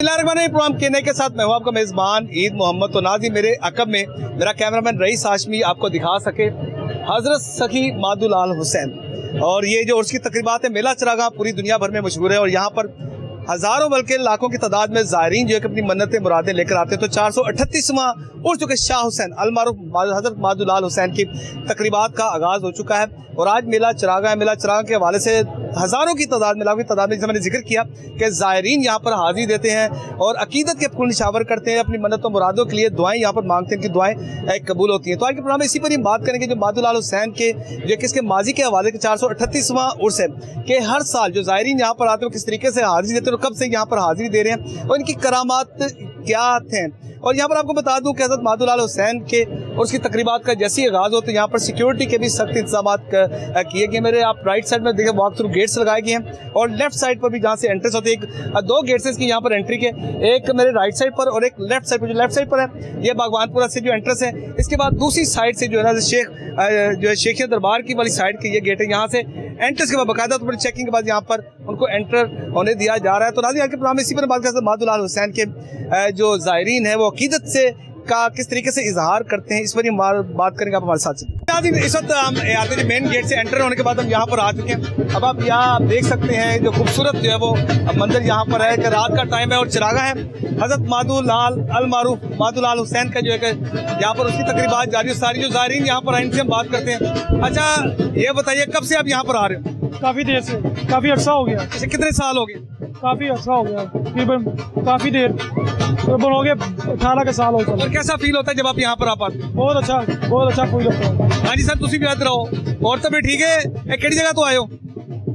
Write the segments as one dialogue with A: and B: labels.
A: Programme कहने के साथ मैं हूं आपका मेजबान ईद मोहम्मद। तो नाज़रीन, मेरे अकब में मेरा कैमरामैन रईस हाशमी आपको दिखा सके हजरत सखी मादुलाल हुसैन। और ये जो उर्स की तकरीबात है, मेला चरागाह पूरी दुनिया भर में मशहूर है और यहाँ पर हज़ारों बल्कि लाखों की तादाद में ज़ायरीन जो है अपनी मन्नतें मुरादें लेकर आते हैं। तो 438वां उर्स जो कि शाह हुसैन अलमारूफ हजरत मादुलाल हुसैन की तकरीबात का आगाज़ हो चुका है और आज मेला चरागाह है। मेला चरागाह के हवाले से हज़ारों की तादाद में, लाखों की तादाद में, जैसे मैंने जिक्र किया कि ज़ायरीन यहाँ पर हाजिरी देते हैं और अकीदत के फूल निशावर करते हैं, अपनी मन्नतों मुरादों के लिए दुआएं यहाँ पर मांगते हैं कि दुआएं कबूल होती हैं। तो आज के प्रोग्राम में इसी पर ही बात करेंगे जो मादुलाल हुसैन के जो किसके माजी के हवाले के 438वां उर्स है कि हर साल जो ज़ायरीन यहाँ पर आते हैं वो किस तरीके से हाजिरी देते हैं और कब से यहाँ पर हाजिरी दे रहे हैं और इनकी करामात क्या हैं। और यहाँ पर आपको बता दूं कि हज़रत मादुलाल हुसैन के और उसकी तकरीबात का जैसे ही आगाज़ होते हैं यहाँ पर सिक्योरिटी के भी सख्त इंतजाम किए गए। मेरे आप राइट साइड में देखें वॉक थ्रू गेट्स लगाए गए हैं और लेफ्ट साइड पर भी जहाँ से एंट्रेंस होती है दो गेट्स हैं इसकी यहाँ पर एंट्री के, एक मेरे राइट साइड पर और एक लेफ्ट साइड पर। जो लेफ्ट साइड पर है ये बागवानपुरा से जो एंट्रेंस है, इसके बाद दूसरी साइड से जो है ना जो है शेखिया दरबार की वाली साइड की ये गेट है। यहाँ से एंट्रेंस के बाद बाकायदा तो बड़ी चेकिंग के बाद यहाँ पर उनको एंटर होने दिया जा रहा है। तो नाज़रीन, आगे प्रोग्राम इसी पर बात करते हैं मादुलाल हुसैन के जो ज़ायरीन है वो अकीदत से का किस तरीके से इजहार करते हैं, इस पर ही बात करेंगे आप हमारे साथ। इस वक्त हम आते हैं मेन गेट से एंटर होने के बाद हम यहाँ पर आ चुके हैं। अब आप यहाँ देख सकते हैं जो खूबसूरत जो है वो मंदिर यहाँ पर है कि रात का टाइम है और चरागा है। हज़रत मादुलाल अलमारूफ मादुलाल हुसैन का जो है यहाँ पर उसकी तकरीबात जारी, सारी जो ज़ायरीन यहाँ पर इनसे हम बात करते हैं। अच्छा, ये बताइए कब से आप यहाँ पर आ रहे हो?
B: काफ़ी देर से, काफ़ी अर्सा हो गया।
A: अच्छा, कितने साल हो गए?
B: काफ़ी अर्सा हो गया, तकरीबन काफ़ी देर, तकरीबन हो गए 18 के साल हो गए।
A: और कैसा फील होता है जब आप यहाँ पर आ पाते हैं?
B: बहुत अच्छा फील होता है।
A: हाँ जी सर, तुम भी याद रहो। और तभी ठीक है, किहड़ी जगह तो आए हो?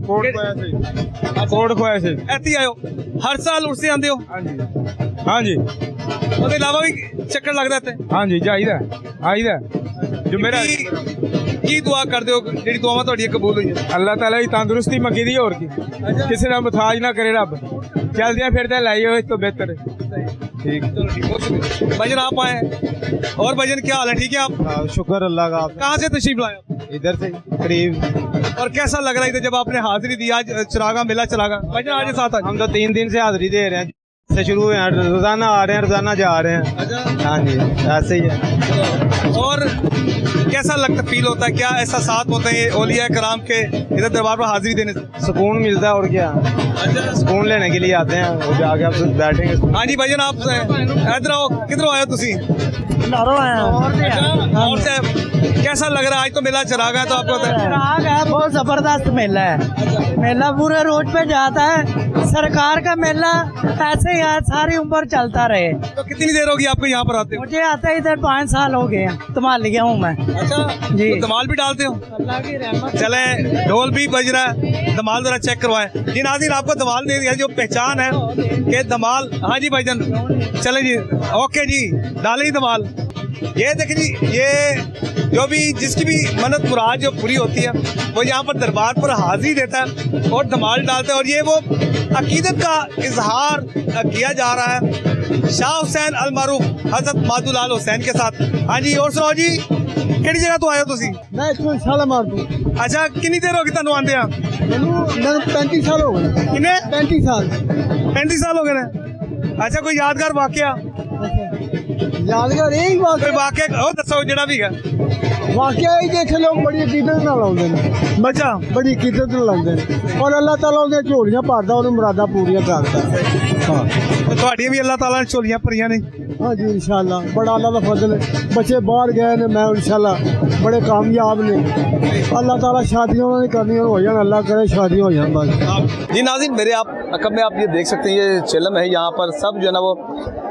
B: कोट खोया से
A: ऐसी आए हो? हर साल उससे आते हो?
B: हाँ जी
A: उसके अलावा भी चक्कर लग जाते हैं?
B: हाँ जी, जाइदा आईदा जो मेरा
A: की दुआ कर दो जी दुआ थोड़ी कबूल हुई है?
B: अल्लाह ताला की तंदुरुस्ती मंगी दी और की किसी ने मुताज ना करे रब, चलते फिरते लाइए तो बेहतर है। ठीक,
A: भजन आप आए और भजन क्या हाल है? ठीक है आप?
B: शुक्र अल्लाह का।
A: कहाँ से तशरीफ लाए?
B: इधर से करीब।
A: और कैसा लग रहा है जब आपने हाजिरी दी आज चरागा मेला चलागा? भजन आज साथ
B: हम तो 3 दिन से हाजिरी दे रहे हैं, से शुरू हुए हैं, रोजाना आ रहे हैं, रोजाना जा रहे हैं। हाँ जी, ऐसे ही है।
A: और कैसा लगता फील होता है, क्या ऐसा साथ होता है औलिया कराम के इधर दरबार पर हाजिरी देने से?
B: सुकून मिलता है और क्या, सुकून लेने के लिए आते हैं और जाके आप बैठेंगे।
A: हाँ जी भजन, आप इधर आओ, किधर आए हो तुसी? और से कैसा लग रहा है? आज तो मेला चरागा है, तो आपको
C: चराग है, बहुत जबरदस्त मेला है। मेला पूरे रोड पे जाता है, सरकार का मेला ऐसे ही है, सारी उम्र चलता रहे।
A: तो कितनी देर होगी आपको यहाँ पर आते हो?
C: मुझे आते इधर 5 साल हो गए हैं, धमाल गया हूँ मैं।
A: अच्छा
C: जी,
A: तो धमाल भी डालते हो?
C: अल्लाह की रहमत।
A: चले, ढोल भी बज रहा है, धमाल जरा चेक करवाएं जी। नाज़रीन, आपको धमाल दे दिया, जो पहचान है कि धमाल। हाँ जी भाईजान, चले जी, ओके जी, डाले ही धमाल। ये देखिए, ये जो भी जिसकी भी मन्नत मुराद जो पूरी होती है वो यहाँ पर दरबार पर हाजिरी देता है और धमाल डालता है और ये वो अकीदत का इजहार किया जा रहा है शाह हुसैन अलमारूफ हज़रत मादुलाल हुसैन के साथ। हाँ जी, और सुनाओ जी, किहड़ी जगह तो आए हो तुसी?
B: मैं इसको छाला मार दूं।
A: अच्छा, कितनी देर होगी तुहानू आंदे आ?
B: मैं 35 साल हो गए।
A: किन्ने?
B: 35 साल
A: 35 साल हो गए ने। अच्छा, कोई यादगार वाकया?
B: यादगार यही
A: कोई वाकया हो दसो जेड़ा भी है।
B: वाकया ही देखे, लोग बड़ी अकीदत नाल आउंदे ने।
A: अच्छा,
B: बड़ी अकीदत नाल आउंदे ने और अल्लाह ताला उन्हें झोलियां भरदा, उन्हें मुरादा पूरियां करदा। हाँ,
A: तो तुहाडियां भी अल्लाह ताला ने झोलियां भरियां ने?
B: हाँ जी, इंशाल्लाह बड़ा अल्लाह का फजल है। बच्चे बाहर गए ने, मैं इंशाल्लाह बड़े कामयाब ने। अल्लाह ताला शादियां उन्होंने करनी हो जाए, अल्लाह करे शादियां हो जाए बस।
A: जी नाज़रीन, मेरे आप अकब में आप ये देख सकते हैं, ये चिलम है, यहाँ पर सब जो है ना वो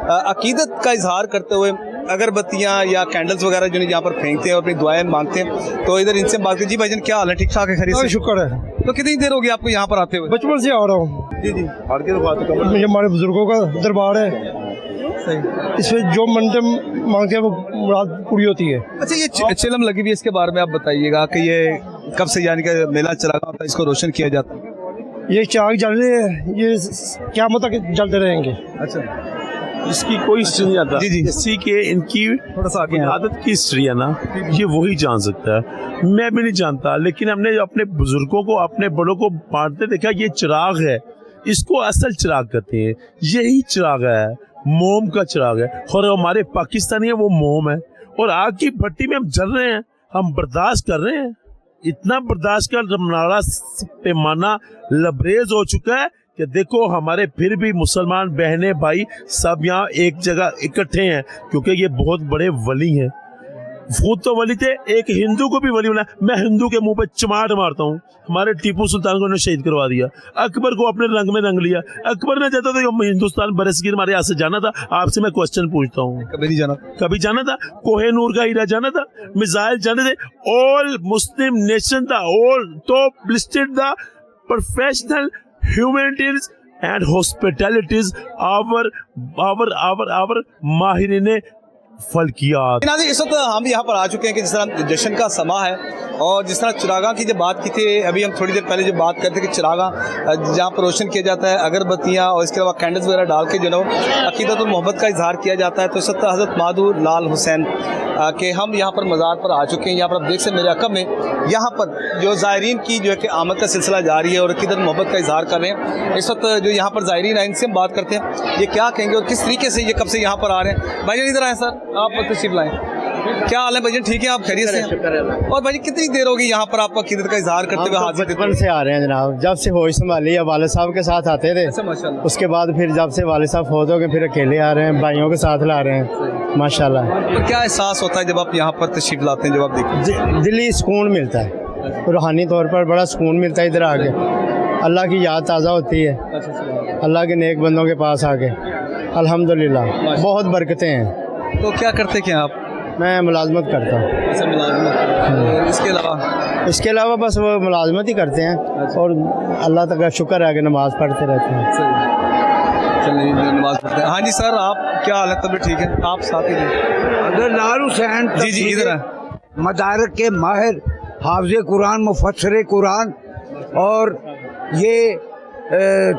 A: अकीदत का इजहार करते हुए अगरबत्तियाँ या कैंडल्स वगैरह जो यहाँ पर फेंकते हैं और अपनी दुआएं मांगते हैं। तो इधर इनसे बात करें। जी भाईजान, क्या हाल है? ठीक ठाक है? खैरियत से?
B: शुक्र है।
A: तो कितनी देर होगी आपको यहाँ पर आते हुए?
B: बचपन से आ रहा हूँ।
A: जी जी,
B: ये हमारे बुजुर्गों का दरबार है,
A: सही।
B: इसमें जो मन्नतें मांगते हैं वो मुराद पूरी होती है।
A: अच्छा, ये चिलम लगी हुई है, इसके बारे में आप बताइएगा कि ये कब से यानी कि मेला चला होता है, इसको रोशन किया जाता है?
B: ये चाक जल रहे हैं, ये क़यामत तक जलते रहेंगे।
A: अच्छा,
D: इसकी कोई हिस्ट्री नहीं आता।
A: जी जी,
D: इसी के इनकी
A: थोड़ा सा आगे
D: आदत की हिस्ट्री है ना, ये वही जान सकता है, मैं भी नहीं जानता। लेकिन हमने अपने बुजुर्गों को, अपने बड़ों को बांटते देखा, ये चिराग है, इसको असल चिराग कहते हैं। यही चिराग है, मोम का चिराग है। और हमारे पाकिस्तानी है वो मोम है, और आग की भट्टी में हम जल रहे हैं, हम बर्दाश्त कर रहे हैं। इतना बर्दाश्त का हमारा पैमाना लबरेज हो चुका है कि देखो हमारे फिर भी मुसलमान बहनें भाई सब यहाँ एक जगह इकट्ठे हैं, क्योंकि ये बहुत बड़े वली हैं। वो तो वली थे, एक हिंदू को भी वली बना। मैं हिंदू के मुंह पे चमाट मारता हूँ। हमारे टीपू सुल्तान को शहीद करवा दिया, अकबर को अपने रंग में रंग लिया। अकबर ने चाहता था कि हिंदुस्तान बरसगीर हमारे यहाँ से जाना था। आपसे मैं क्वेश्चन पूछता हूँ,
A: कभी नहीं जाना?
D: कभी जाना था? कोहेनूर का हीरा जाना था, मिसाइल जाने थे। ऑल मुस्लिम नेशन था, all top listed the professional humanities and hospitalities आवर माहिरीन फल्कियात।
A: नाज़रीन, इस वक्त हम यहाँ पर आ चुके हैं कि जिस तरह जश्न का समा है और जिस तरह चिरागा की जब बात की थी, अभी हम थोड़ी देर पहले जो बात करते कि चिरागा जहाँ पर रोशन किया जाता है, अगरबत्तियाँ और इसके अलावा कैंडल्स वगैरह डाल के जो है अकीदत और मोहब्बत का इजहार किया जाता है। तो इस वक्त हज़रत मादू लाल हुसैन के हम यहाँ पर मज़ार पर आ चुके हैं। यहाँ पर आप देख सकते मेरे अकब में यहाँ पर जो ज़ायरीन की जो है कि आमद का सिलसिला जारी है और अकीदत मोहब्बत का इजहार कर रहे हैं। इस वक्त जो यहाँ पर ज़ायरीन आए इनसे हम बात करते हैं, ये क्या कहेंगे और किस तरीके से ये कब से यहाँ पर आ रहे हैं। भाईजान इधर आए सर, आप तशरीफ लाएँ। क्या हाल है भाईजान, ठीक है आप खैरियत से हैं? और भाई कितनी देर होगी यहाँ पर आप अकीदत का इजहार करते हुए हाजिर?
B: बचपन से आ रहे हैं जनाब, जब से होश संभाली है वाले साहब के साथ आते थे।
A: अच्छा माशाल्लाह।
B: उसके बाद फिर जब से वाले साहब फौत हो गए फिर अकेले आ रहे हैं, भाइयों के साथ ला रहे हैं माशाल्लाह।
A: और क्या एहसास होता है जब आप यहाँ पर तशरीफ लाते हैं, जब आप देखते
B: दिली सुकून मिलता है, रूहानी तौर पर बड़ा सुकून मिलता है। इधर आके अल्लाह की याद ताज़ा होती है, अल्लाह के नेक बंदों के पास आके अल्हम्दुलिल्लाह बहुत बरकतें हैं।
A: तो क्या करते क्या आप?
B: मैं मुलाजमत करता हूँ।
A: अच्छा मुलाजमत, इसके अलावा
B: बस वो मुलाजमत ही करते हैं और अल्लाह तक का शुक्र है कि नमाज़ पढ़ते रहते हैं।
A: चलिए नमाज पढ़ते हैं। हाँ जी सर, आप क्या हालत, तबीयत ठीक है? आप साथ ही
E: अगर लाल हुसैन
A: जी इधर है,
E: मदारक के माहिर, हाफिज़ कुरान, मुफस्सिर कुरान, और ये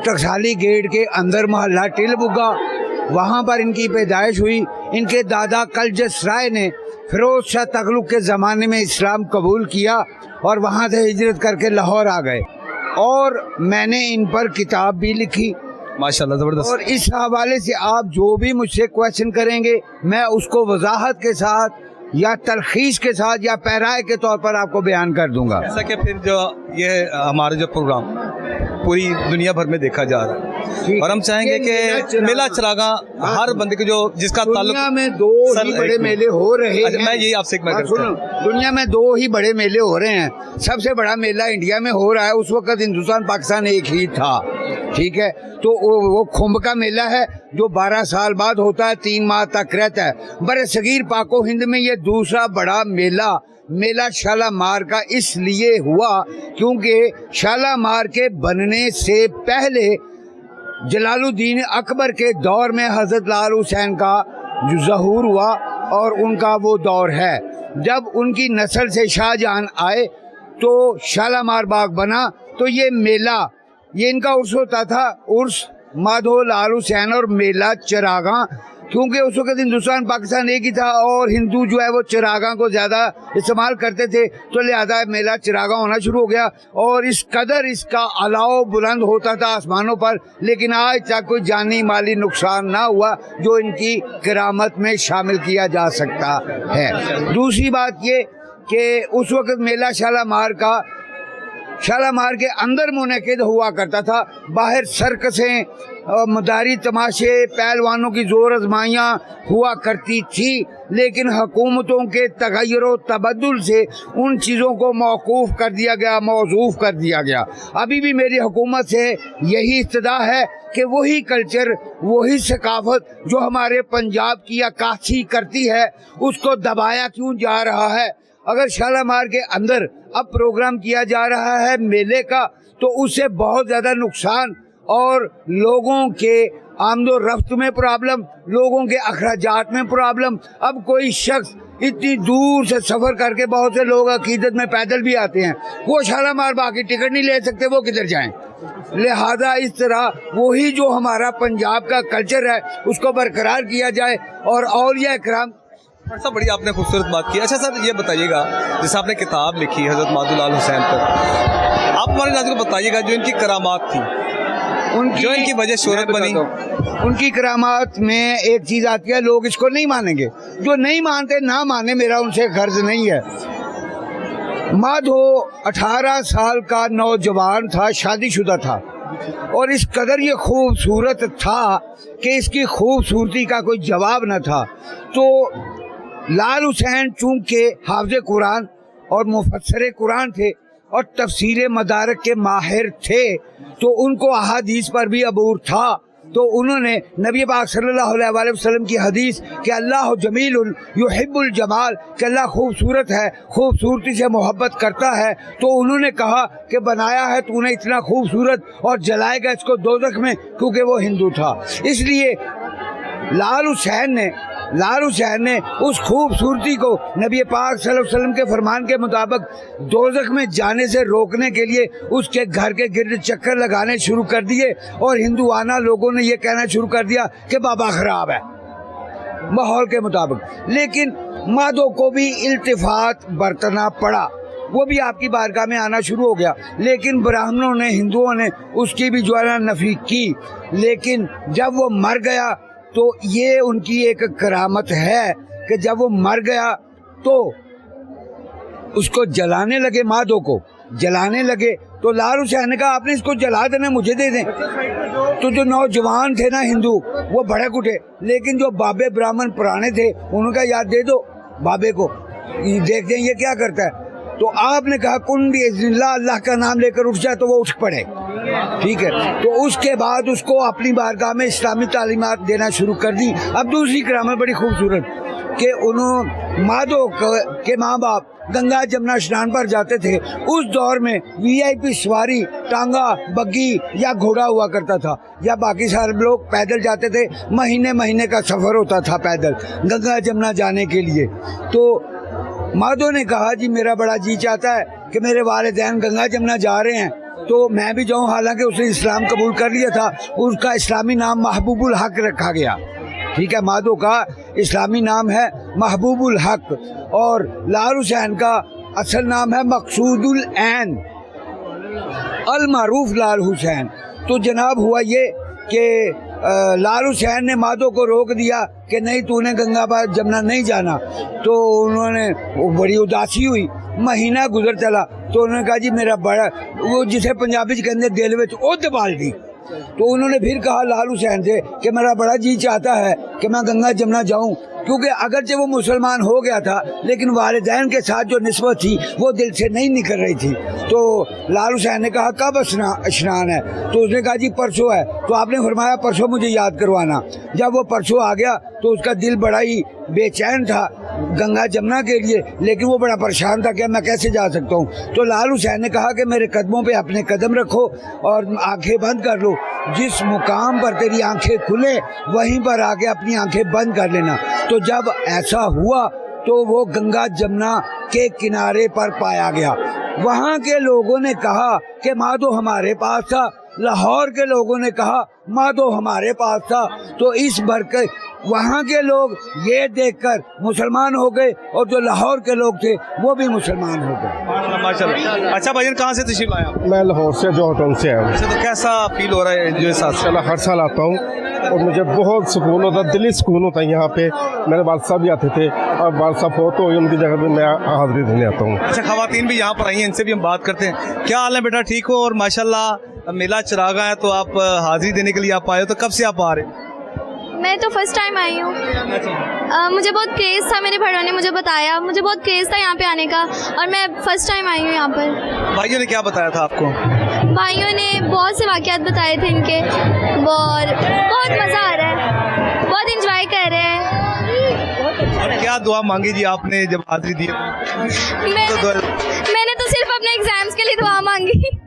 E: टकसाली गेट के अंदर मोहल्ला टिलबुगा, वहाँ पर इनकी पैदाइश हुई। इनके दादा कलजस राय ने फिरोज शाह तगलुक के ज़माने में इस्लाम कबूल किया और वहाँ से हिजरत करके लाहौर आ गए, और मैंने इन पर किताब भी लिखी
A: माशाल्लाह ज़बरदस्त।
E: और इस हवाले से आप जो भी मुझसे क्वेश्चन करेंगे मैं उसको वजाहत के साथ या तलखीस के साथ या पैराए के तौर पर आपको बयान कर दूंगा।
A: ऐसा कि फिर जो ये हमारा जो प्रोग्राम पूरी दुनिया भर में देखा जा रहा है और हम चाहेंगे कि मेला चिरागा हर बंदे के जो जिसका ताल्लुक,
E: दुनिया में दो ही बड़े मेले हो रहे हैं।
A: मैं यही आपसे
E: सुनो, दुनिया में दो ही बड़े मेले हो रहे हैं। सबसे बड़ा मेला इंडिया में हो रहा है, उस वक्त हिंदुस्तान पाकिस्तान एक ही था, ठीक है। तो वो खुम्ब का मेला है जो 12 साल बाद होता है, 3 माह तक रहता है। बरसगीर पाको हिंद में ये दूसरा बड़ा मेला शालामार का इसलिए हुआ क्योंकि शालामार के बनने से पहले जलालुद्दीन अकबर के दौर में हज़रत लाल हुसैन का जो ज़हूर हुआ और उनका वो दौर है। जब उनकी नस्ल से शाहजहां आए तो शालामार बाग बना। तो ये मेला, ये इनका उर्स होता था, उर्स माधो लाल हुसैन और मेला चिरागा, क्योंकि उस वक्त हिंदुस्तान पाकिस्तान एक ही था और हिंदू जो है वो चिरागा को ज़्यादा इस्तेमाल करते थे, तो लिहाजा मेला चिरागा होना शुरू हो गया। और इस कदर इसका अलाव बुलंद होता था आसमानों पर, लेकिन आज तक कोई जानी माली नुकसान ना हुआ जो इनकी करामत में शामिल किया जा सकता है। दूसरी बात ये कि उस वक्त मेला शालामार के अंदर मुनक़िद हुआ करता था। बाहर सर्कसें, मदारी तमाशे, पहलवानों की जोर आजमाइयाँ हुआ करती थी, लेकिन हुकूमतों के तगय्युर व तबद्दुल से उन चीज़ों को मौकूफ़ कर दिया गया, मौजूफ़ कर दिया गया। अभी भी मेरी हुकूमत से यही इस्तदा है कि वही कल्चर, वही सकाफत जो हमारे पंजाब की अक्कासी करती है, उसको दबाया क्यों जा रहा है। अगर शालामार के अंदर अब प्रोग्राम किया जा रहा है मेले का, तो उससे बहुत ज़्यादा नुकसान और लोगों के आमदो रफ्त में प्रॉब्लम, लोगों के अखराजात में प्रॉब्लम। अब कोई शख्स इतनी दूर से सफ़र करके, बहुत से लोग अकीदत में पैदल भी आते हैं, वो शालामार बाग की टिकट नहीं ले सकते, वो किधर जाएं। लिहाजा इस तरह वही जो हमारा पंजाब का कल्चर है उसको बरकरार किया जाए। और औलिया इकराम,
A: सब बड़ी आपने खूबसूरत बात की। अच्छा सर, ये बताइएगा, जैसे आपने किताब लिखी हज़रत मादू लाल हुसैन पर, आप हमारे नाज़रीन को बताइएगा जो इनकी करामात थी,
E: उनकी
A: जो इनकी वजह शोहरत
E: मैं
A: बनी।
E: बताता हूँ। उनकी करामात में एक चीज़ आती है, लोग इसको नहीं मानेंगे। जो नहीं मानते ना माने, मेरा उनसे गर्ज नहीं है। माधो 18 साल का नौजवान था, शादीशुदा था, और इस कदर ये खूबसूरत था कि इसकी खूबसूरती का कोई जवाब न था। तो लाल हुसैन चूंकि हाफ़िज़ कुरान और मुफस्सिर कुरान थे और तफसीर मदारक के माहिर थे, तो उनको अहादीस पर भी अबूर था। तो उन्होंने नबी पाक सल्लल्लाहु अलैहि वसल्लम की हदीस कि अल्लाह जमीलुल युहिब्बुल जमाल, कि अल्लाह खूबसूरत है, खूबसूरती से मोहब्बत करता है, तो उन्होंने कहा कि बनाया है तूने इतना खूबसूरत और जलाएगा इसको दोज़ख में, क्योंकि वो हिंदू था। इसलिए लाल हुसैन ने उस खूबसूरती को नबी पाक सल्लल्लाहु अलैहि वसल्लम के फरमान के मुताबिक दोज़ख में जाने से रोकने के लिए उसके घर के गिर्द चक्कर लगाने शुरू कर दिए, और हिंदुआना लोगों ने ये कहना शुरू कर दिया कि बाबा ख़राब है माहौल के मुताबिक। लेकिन माधो को भी इल्तिफात बरतना पड़ा, वो भी आपकी बारगाह में आना शुरू हो गया, लेकिन ब्राह्मणों ने, हिंदुओं ने उसकी भी जो है ना नफ़ी की। लेकिन जब वो मर गया तो ये उनकी एक करामत है कि जब वो मर गया तो उसको जलाने लगे, माधो को जलाने लगे। तो लाल हुसैन ने कहा आपने इसको जला देना, मुझे दे दें। तो जो नौजवान थे ना हिंदू, वो भड़क उठे, लेकिन जो बाबे ब्राह्मण पुराने थे उन्होंने कहा याद दे दो बाबे को, देखते हैं ये क्या करता है। तो आपने कहा कुन भी अल्लाह का नाम लेकर उठ जाए, तो वो उठ पड़े, ठीक है। तो उसके बाद उसको अपनी बारगाह में इस्लामी तालीमात देना शुरू कर दी। अब दूसरी करामत बड़ी खूबसूरत कि उन्होंने माधो के माँ बाप गंगा जमुना स्नान पर जाते थे। उस दौर में VIP सवारी टांगा, बग्गी या घोड़ा हुआ करता था, या बाकी सारे लोग पैदल जाते थे। महीने महीने का सफ़र होता था पैदल गंगा जमुना जाने के लिए। तो माधो ने कहा जी मेरा बड़ा जी चाहता है कि मेरे वालिदैन गंगा जमुना जा रहे हैं तो मैं भी जाऊं। हालांकि उसने इस्लाम कबूल कर लिया था, उसका इस्लामी नाम महबूबुल हक रखा गया, ठीक है। माधो का इस्लामी नाम है महबूबुल हक, और लाल हुसैन का असल नाम है मकसूदुल ऐन अल मारूफ लाल हुसैन। तो जनाब हुआ ये कि लाल हुसैन ने माधो को रोक दिया कि नहीं तूने गंगा पर जमुना नहीं जाना। तो उन्होंने बड़ी उदासी हुई, महीना गुजर चला, तो उन्होंने कहा जी मेरा बड़ा, वो जिसे पंजाबी कहते दिल में उद बाल दी। तो उन्होंने फिर कहा लाल हुसैन से कि मेरा बड़ा जी चाहता है कि मैं गंगा जमुना जाऊं, क्योंकि अगरचे वो मुसलमान हो गया था लेकिन वालिदैन के साथ जो निस्बत थी वो दिल से नहीं निकल रही थी। तो लाल हुसैन ने कहा कब स्नान है? तो उसने कहा जी परसों है। तो आपने फरमाया परसों मुझे याद करवाना। जब वो परसों आ गया तो उसका दिल बड़ा ही बेचैन था गंगा जमुना के लिए, लेकिन वो बड़ा परेशान था कि मैं कैसे जा सकता हूँ। तो लाल हुसैन ने कहा कि मेरे कदमों पे अपने कदम रखो और आंखें बंद कर लो, जिस मुकाम पर तेरी आंखें खुले वहीं पर आके अपनी आंखें बंद कर लेना। तो जब ऐसा हुआ तो वो गंगा जमुना के किनारे पर पाया गया। वहाँ के लोगों ने कहा कि माधो हमारे पास था, लाहौर के लोगों ने कहा माधो हमारे पास था। तो इस बरकत वहाँ के लोग ये देखकर मुसलमान हो गए और जो लाहौर के लोग थे वो भी मुसलमान हो गए।
A: माशाल्लाह। अच्छा भाईजान कहाँ से तशरीफ लाए आप?
B: मैं लाहौर से जोहटन से आया हूँ।
A: अच्छा, तो कैसा फील हो रहा है जो साथ?
B: हर साल आता हूँ और मुझे बहुत सुकून होता है, दिली सुकून होता है यहाँ पे। मेरे वाल साहब भी आते थे और वाल साहब फोत हो उनकी जगह पे मैं हाजिरी देने आता हूँ।
A: अच्छा, खवातीन भी यहाँ पर आई हैं, इनसे भी हम बात करते हैं। क्या हाल है बेटा, ठीक हो? और माशाल्लाह मेला चिरागा है तो आप हाजिरी देने के लिए आप आए हो, तो कब से आप आ रहे हो?
F: मैं तो फर्स्ट टाइम आई हूँ। मुझे बहुत क्रेज़ था, मेरे बड़ों ने मुझे बताया, मुझे बहुत क्रेज़ था यहाँ पे आने का और मैं फर्स्ट टाइम आई हूँ यहाँ पर।
A: भाइयों ने क्या बताया था आपको?
F: भाइयों ने बहुत से वाक़यात बताए थे इनके, और बहुत मज़ा आ रहा है, बहुत इंजॉय कर रहे हैं।
A: और क्या दुआ मांगी जी आपने जब हाजिरी दी?
F: मैंने तो सिर्फ अपने एग्जाम्स के लिए दुआ मांगी।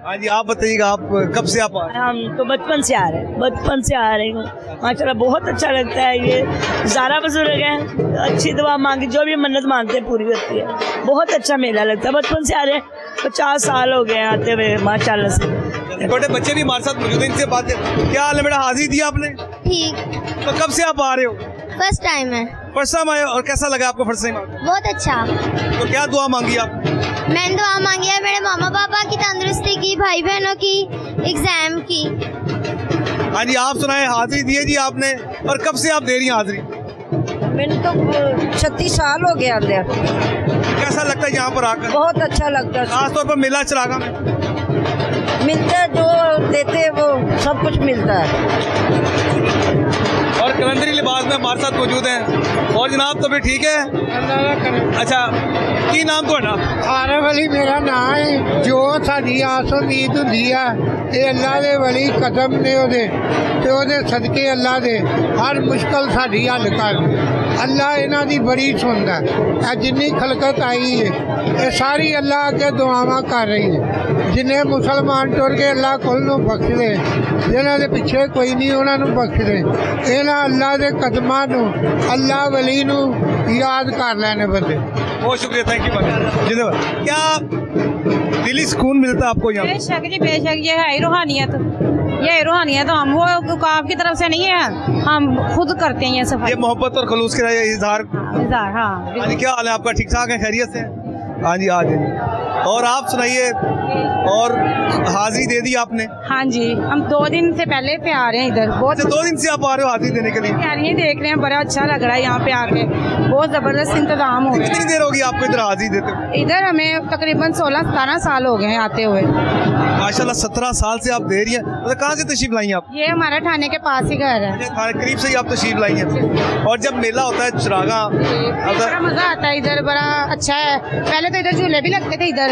A: हाँ जी, आप बताइएगा, आप कब से आप आ रहे हैं?
G: हम तो बचपन से आ रहे हैं, बचपन से आ रहे हैं। माशाल्लाह बहुत अच्छा लगता है। ये ज़ारा बुजुर्ग हैं, अच्छी दुआ मांगी, जो भी मन्नत मांगते हैं पूरी होती है। बहुत अच्छा मेला लगता है, बचपन से आ रहे हैं, 50 साल हो गए आते हुए माशाल्लाह से।
A: छोटे बच्चे भी हमारे साथ मौजूद हैं, इनसे बात है। क्या हाल है बेटा, हाजिरी दी आपने?
F: ठीक,
A: तो कब से आप आ रहे हो?
F: फर्स्ट टाइम है।
A: फर्स्ट टाइम आए, और कैसा लगा आपको फर्स्ट टाइम?
F: बहुत अच्छा।
A: तो क्या दुआ मांगी आप?
F: मैंने दुआ मांगी है मेरे मामा पापा की तंदुरुस्ती की, भाई बहनों की, एग्जाम की।
A: हाँ जी, आप सुनाए, हाजिरी दी है जी आपने, और कब से आप दे रही हैं हाजिरी?
H: मैंने तो 36 साल हो गया अंदर।
A: कैसा लगता है यहाँ पर आकर?
H: बहुत अच्छा लगता है।
A: खासतौर पर मेला चरागा में
H: मिलता है, जो देते हैं वो सब कुछ मिलता है।
A: और कलंदरी लिबास में हमारे साथ मौजूद हैं। और जनाब तभी ठीक है? अच्छा, की नाम थोड़ा?
I: आरफ अली मेरा नाम है। जो साडी आस उम्मीद हुंदी है ये अल्लाह दे वली कदम ने ओदे ते ओदे सदके अल्लाह दे हर मुश्किल साडी हल कर। अल्लाह इन्हां दी बड़ी सुनदा है। जिन्नी खलकत आई है ये सारी अल्लाह अगे दुआवां कर रही है। जिन्हें मुसलमान टुर के अल्लाह कोल नूं बख्श दे, जिन्हां दे पिछे कोई नहीं उन्हां नूं बख्श दे। इन्हां अल्लाह दे कदमां नूं, अल्लाह वली नूं याद कर लेने बंदे।
A: बहुत शुक्रिया, थैंक यू। जिंदाबाद। क्या दिली सुकून मिलता है आपको यहाँ?
J: बेशक जी बेशक, ये है ही रूहानियत। ये रूहानियत तो हम वो काफ की तरफ से नहीं है, हम खुद करते हैं ये सफाई।
A: ये मोहब्बत और खलूस के इजहार।
J: हाँ
A: हाँ जी, क्या हाल है आपका? ठीक ठाक है, खैरियत से? हाँ जी, आ जाइए। और आप सुनाइए, और हाजिरी दे दी आपने?
J: हाँ जी, हम 2 दिन से पहले पे आ रहे हैं इधर। बहुत
A: अच्छा, 2 दिन से आप आ रहे हो हाजिरी देने के लिए?
J: तैयारियां देख रहे हैं, बड़ा अच्छा लग रहा है यहाँ पे आके। बहुत जबरदस्त इंतजाम हो गया।
A: कितनी देर होगी आपको इधर हाजिरी देते हो?
J: इधर हमें तकरीबन 16-17 साल हो गए हैं आते हुए।
A: माशाल्लाह, 17 साल से आप दे रही हैं। मतलब कहाँ से तशरीफ लाई हैं आप?
J: ये हमारा थाने के पास ही घर है।
A: करीब से ही आप तशरीफ लाई हैं। और जब मेला होता है चरागा,
J: बड़ा मजा आता है इधर, बड़ा अच्छा है। पहले तो इधर झूले भी लगते थे इधर,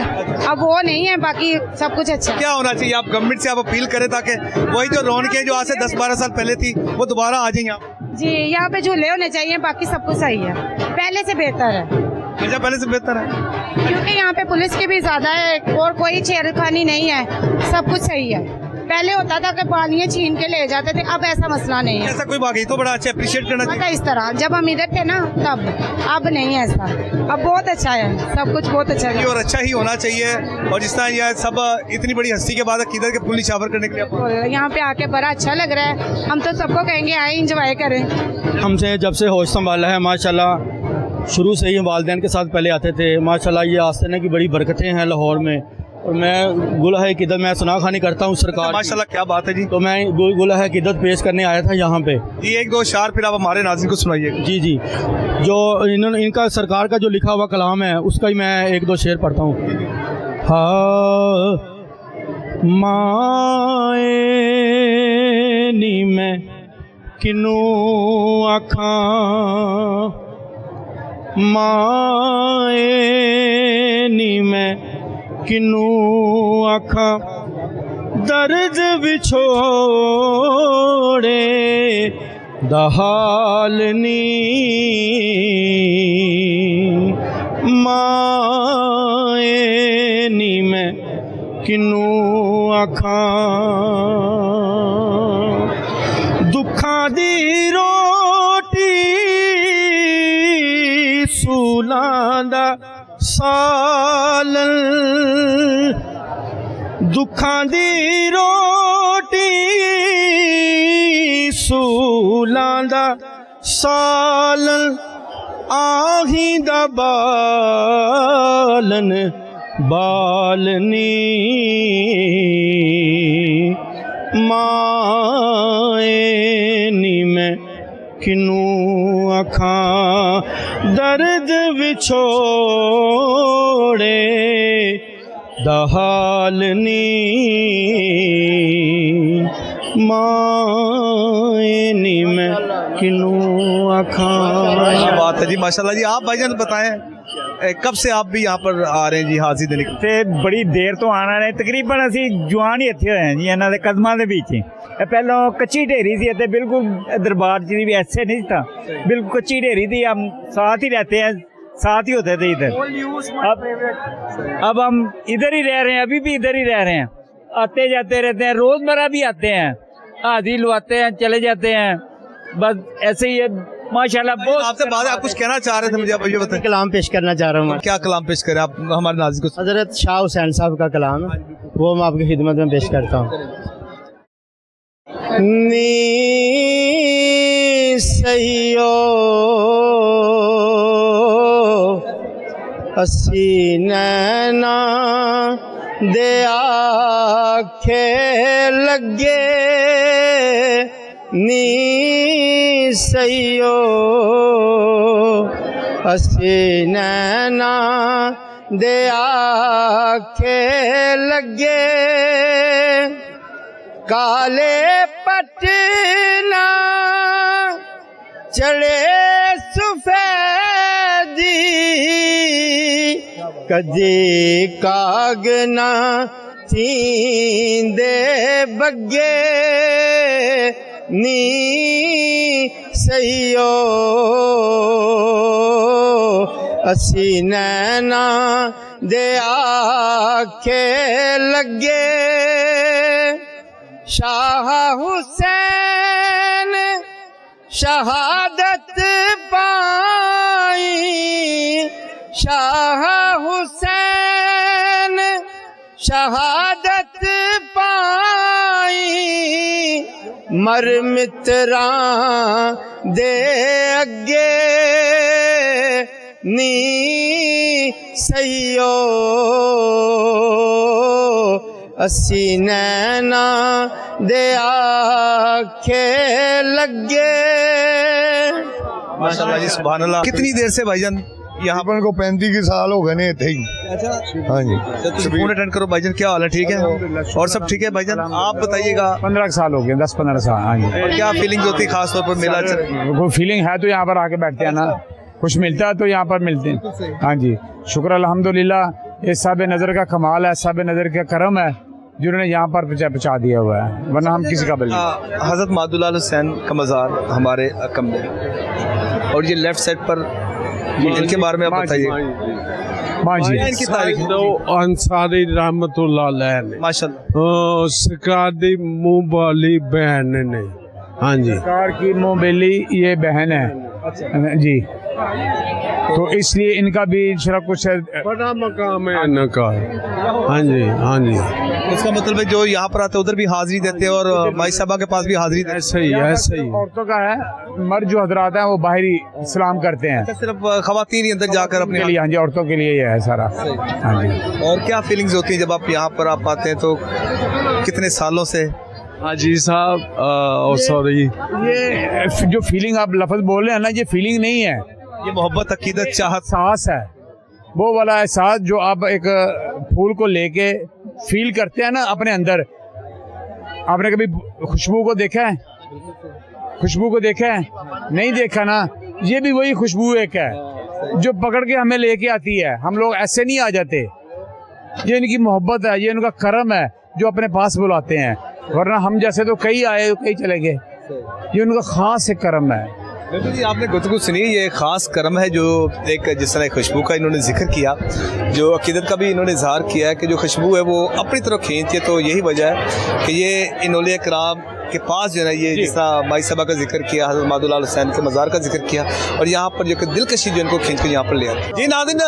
J: अब वो नहीं है, बाकी सब कुछ अच्छा है।
A: क्या होना चाहिए? आप गवर्नमेंट से आप अपील करें ताकि वही जो रौनकें जो आज से 10-12 साल पहले थी वो दोबारा आ जाएंगे आप?
J: जी, यहाँ पे झूले होने चाहिए, बाकी सब कुछ सही है, पहले से बेहतर है।
A: अच्छा, पहले से बेहतर है
J: क्योंकि यहाँ पे पुलिस की भी ज्यादा है और कोई छेड़खानी नहीं है, सब कुछ सही है। पहले होता था कि पानी छीन के ले जाते थे, अब ऐसा मसला नहीं है।
A: ऐसा कोई बात नहीं, तो बड़ा अच्छा अप्रिशिएट करना चाहिए।
J: इस तरह जब हम इधर थे ना तब, अब नहीं है ऐसा, अब बहुत अच्छा है, सब कुछ बहुत अच्छा है
A: और अच्छा ही होना चाहिए। और जिस तरह यह सब इतनी बड़ी हस्ती के बाद किधर के फुल निशावर करने के लिए
J: यहाँ पे आके बड़ा अच्छा लग रहा है। हम तो सबको कहेंगे आए इंजॉय करें।
B: हमसे जब से होश संभाला है माशाल्लाह, शुरू से ही वालिदैन के साथ पहले आते थे। माशाल्लाह ये आस्ताना की बड़ी बरकतें हैं लाहौर में। और मैं गुलाह किदत, मैं सुना खानी करता हूँ सरकार।
A: माशाल्लाह, क्या बात है जी।
B: तो मैं गुलाह किदत पेश करने आया था यहाँ पे
A: जी। 1-2 शार फिर आप हमारे नाज़रीन को सुनाइए।
B: जी जी, जो इन्होंने इनका सरकार का जो लिखा हुआ कलाम है उसका ही मैं 1-2 शेर पढ़ता हूँ। हाँ माए नी मैं किनू आखा, माए नी मैं किनू आखा, दर्द विछोड़े दहाल नी, माए नी मैं किनू आखा, दुखा दी रोटी सूलां दा सालन, दुखां दी रोटी सूलां दा सालन, आही दा बालन बालनी, माए नी मैं किनू आखा, दर्द विछोड़े दहालनी, माए नी मैं किनू आखा।
A: बात है जी, माशाल्लाह जी। आप भाईजान बताएं, कब से आप भी यहाँ पर आ रहे हैं जी हाजिरी देने के?
K: ਤੇ ਬੜੀ ਦੇਰ ਤੋਂ ਆਣਾ ਨੇ, ਤਕਰੀਬਨ ਅਸੀਂ ਜਵਾਨ ਹੀ ਇੱਥੇ ਹੋਏ ਹਾਂ ਜੀ ਇਹਨਾਂ ਦੇ ਕਦਮਾਂ ਦੇ ਵਿੱਚ। ਇਹ ਪਹਿਲਾਂ ਕੱਚੀ ਢੇਰੀ ਸੀ ਇੱਥੇ, ਬਿਲकुल दरबार जी भी ऐसे नहीं था, बिल्कुल कच्ची ढेरी थी। हम साथ ही रहते हैं, साथ ही होते थे इधर। अब हम इधर ही रह रहे हैं, अभी भी इधर ही रह रहे हैं, आते जाते रहते हैं, रोजमर्रा भी आते हैं, हाजिरी लवाते हैं, चले जाते हैं, बस ऐसे ही है माशाल्लाह। बहुत
A: आपसे बात है, आप कुछ कहना चाह रहे थे मुझे, आप ये बताएं।
B: कलाम पेश करना चाह रहा हूँ।
A: क्या कलाम पेश करें आप हमारे नाज़रीन को?
B: हजरत शाह हुसैन साहब का कलाम है, वो मैं आपकी खिदमत में पेश करता हूँ। नी सहियो अस्सी नैना दे आखे लगे नी सैयो, अस्सी नैना दे आखे लगे काले पटना चढ़े सफेदी कदी कागना थींदे बगे नी सैयो, अस्सी नैना दे आखे लगे शाह हुसैन शहादत पाई, शाह हुसैन शहादत पाई मर मित्रा दे अगे नी सैयो, अस्सी नैना दे आखे लगे।
A: माशाल्लाह जी, सुभान अल्लाह। कितनी देर से भाईजान यहाँ
L: अपन को 35 साल हो गए ने इतने ही।
A: अच्छा,
L: हाँ जी।
A: फोन अटेंड करो भाईजान, क्या हाल है? ठीक है और सब ठीक है भाईजान? आप बताइएगा।
K: 15 साल हो गए, 10-15 साल। हाँ जी।
A: और क्या फीलिंग होती है खास तौर पर मेला
K: वो फीलिंग है तो यहाँ पर आके बैठते हैं ना, कुछ मिलता है तो यहाँ पर मिलते हैं। हाँ जी, शुक्र अल्हम्दुलिल्लाह, ये साहब नज़र का कमाल है, साहब नज़र का करम है जिन्होंने यहाँ पर पहुँचा दिया हुआ है, वरना हम किसी काबिल नहीं।
A: हज़रत मादुलाल हुसैन का मज़ार हमारे अकम में, और ये लेफ्ट साइड पर इनके बारे में आप बताइए।
K: हाँ जी,
A: इनकी तारीख
D: तो अंसारी रहमतुल्लाह अलैह ने
A: माशाल्लाह
D: सरकार दी मुँह वाली बहन ने। हाँ जी,
K: सरकार की मुँह बेली ये बहन है जी, तो इसलिए इनका भी कुछ
D: बड़ा मकाम है इनका। हाँ जी, हाँ जी।
A: उसका मतलब है जो यहाँ पर आते हैं उधर भी हाजिरी देते हैं और माई साहबा के पास भी हाजिरी देते हैं।
D: ऐसे ही, ऐसे ही।
K: औरतों का है, मर्द जो हजरात हैं वो बाहरी सलाम करते हैं।
A: अच्छा, सिर्फ खवातीन ही अंदर जाकर अपने
K: लिए। हाँ जी, औरतों के लिए ये है सारा। हाँ जी।
A: और क्या फीलिंग्स होती हैं जब आप यहाँ पर आप आते हैं तो कितने सालों से?
D: हाँ जी साहब, सॉरी,
K: ये जो फीलिंग आप लफ्ज बोल रहे हैं ना, ये फीलिंग नहीं है,
A: ये मोहब्बत, अकीदत, चाहत,
K: एहसास है। वो वाला एहसास जो आप एक फूल को लेके फील करते हैं ना अपने अंदर। आपने कभी खुशबू को देखा है? खुशबू को देखा है? नहीं देखा ना। ये भी वही खुशबू एक है जो पकड़ के हमें लेके आती है। हम लोग ऐसे नहीं आ जाते। ये इनकी मोहब्बत है, ये इनका करम है जो अपने पास बुलाते हैं, वरना हम जैसे तो कई आए कई चले गए। ये उनका खास एक करम है।
A: बिल्कुल जी, आपने गुफ्तगू सुनी, ये खास करम है जो एक जिस तरह खुशबू का इन्होंने जिक्र किया, जो अकीदत का भी इन्होंने इजहार किया है कि जो खुशबू है वो अपनी तरफ खींचती है। तो यही वजह है कि ये इन औलिया कराम के पास जो है ये जिस तरह माई साहबा का जिक्र किया, हज़रत मादुलाल हुसैन के मज़ार का जिक्र किया, और यहाँ पर जो दिलकशी जो इनको खींच कर यहाँ पर ले आती है। जी नाज़रीन,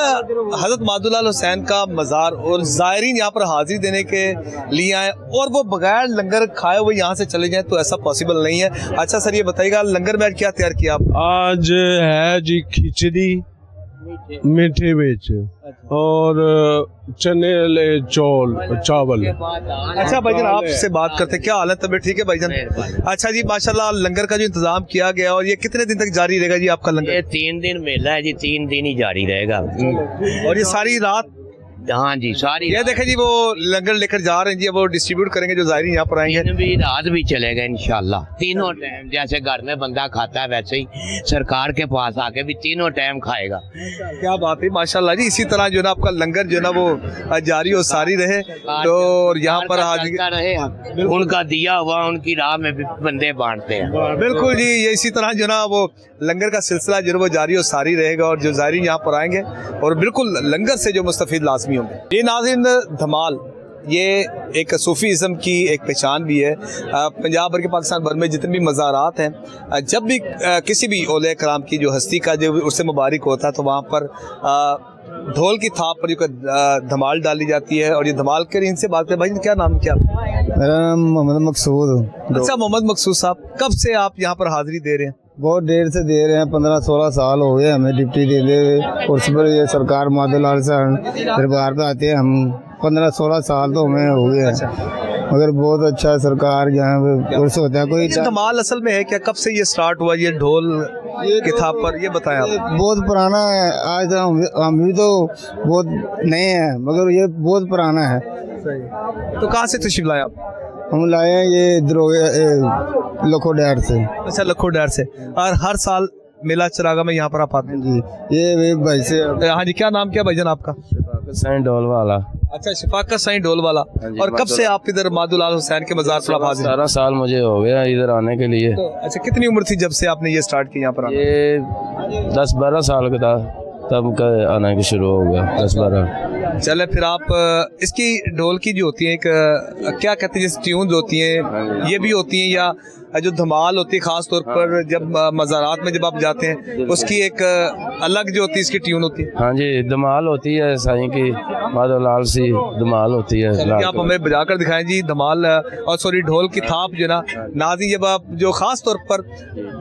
A: हज़रत मादुलाल हुसैन का मज़ार और ज़ायरीन यहाँ पर हाजिरी देने के लिए आए और वो बगैर लंगर खाए हुए यहाँ से चले जाएँ तो ऐसा पॉसिबल नहीं है। अच्छा सर, ये बताइएगा लंगर में क्या तैयार किया आप?
D: आज है जी खिचड़ी मीठे मिर्च और चने चौल चावल।
A: अच्छा भाईजान, आपसे बात करते हैं, क्या हालत, तबीयत ठीक है भाईजान? अच्छा जी, माशाल्लाह लंगर का जो इंतजाम किया गया, और ये कितने दिन तक जारी रहेगा जी आपका लंगर?
M: ये 3 दिन मेला है जी, 3 दिन ही जारी रहेगा।
A: और ये सारी रात?
M: हाँ जी, सारी।
A: ये देखें जी, वो लंगर लेकर जा रहे हैं जी, वो डिस्ट्रीब्यूट करेंगे जो ज़ायरीन यहाँ पर आएंगे।
M: भी रात भी चलेगा इंशाल्लाह, तीनों टाइम। जैसे घर में बंदा खाता है वैसे ही सरकार के पास आके भी तीनों टाइम खाएगा।
A: क्या बात है, माशाल्लाह जी। इसी तरह जो है ना आपका लंगर जो है ना वो जारी और सारी रहे, तो और यहाँ पर
M: रहे उनका दिया हुआ उनकी राह में भी बंदे बांटते हैं।
A: बिल्कुल जी, ये इसी तरह जो ना वो लंगर का सिलसिला जो है वो जारी और सारी रहेगा, और जो ज़ायरीन यहाँ पर आएंगे और बिल्कुल लंगर से जो मुस्तफ़ीद लाज़मी होंगे। ये नाज़रीन, धमाल ये एक सूफ़ीज़म की एक पहचान भी है। पंजाब भर के पाकिस्तान भर में जितने भी मज़ारात हैं, जब भी किसी भी औलिया कराम की जो हस्ती का जो उससे मुबारक होता है तो वहाँ पर ढोल की थाप पर जो धमाल डाली जाती है। और ये धमाल कर इनसे बात करें, भाई क्या नाम क्या?
L: मेरा नाम मोहम्मद मकसूद।
A: अच्छा मोहम्मद मकसूद साहब, कब से आप यहाँ पर हाजिरी दे रहे हैं?
B: बहुत देर से दे रहे हैं, 15-16 साल हो गए हमें डिप्टी दे दे उस पर। ये सरकार माधोलाल से दरबार पे आते हैं हम, 15-16 साल तो हमें हो गए हैं। मगर बहुत अच्छा है सरकार, यहाँ पे उर्स होता है। कोई
A: धमाल असल में है क्या, कब से ये स्टार्ट हुआ ये ढोल की थाप पर, ये बताएं आप।
B: बहुत पुराना है, आज तो हम भी तो बहुत नए हैं, मगर ये बहुत पुराना है।
A: तो कहाँ से तशरीफ लाए आप?
B: हम लाए हैं ये लखोडैर से।
A: अच्छा, लखोडैर से। और हर साल मेला चरागा में यहाँ पर आप आते हैं
B: जी। ये भाई से,
A: हाँ जी, क्या नाम क्या भाईजान आपका?
B: साईं ढोल वाला।
A: अच्छा, शफाकत साईं ढोल वाला। और कब से आप इधर माधोलाल हुसैन के मज़ार पर हाजिर?
B: 17 साल मुझे हो गया इधर आने के लिए।
A: तो अच्छा, कितनी उम्र थी जब से आपने ये स्टार्ट किया यहाँ पर आना?
B: ये 10-12 साल का था तब का आना की शुरू हो गया, 10-12।
A: चले फिर आप इसकी ढोल की जो होती है एक क्या कहते हैं, जैसे ट्यून्स होती हैं ये भी होती हैं, या जो धमाल होती है खास तौर पर जब मज़ारात में जब आप जाते हैं उसकी एक अलग जो होती है इसकी ट्यून होती है?
B: हाँ जी, धमाल होती है साईं की, माधोलाल सी धमाल होती है।
A: आप हमें बजा कर दिखाएं जी धमाल, और सॉरी ढोल की थाप जो ना नाज़रीन, जब आप जो खास तौर पर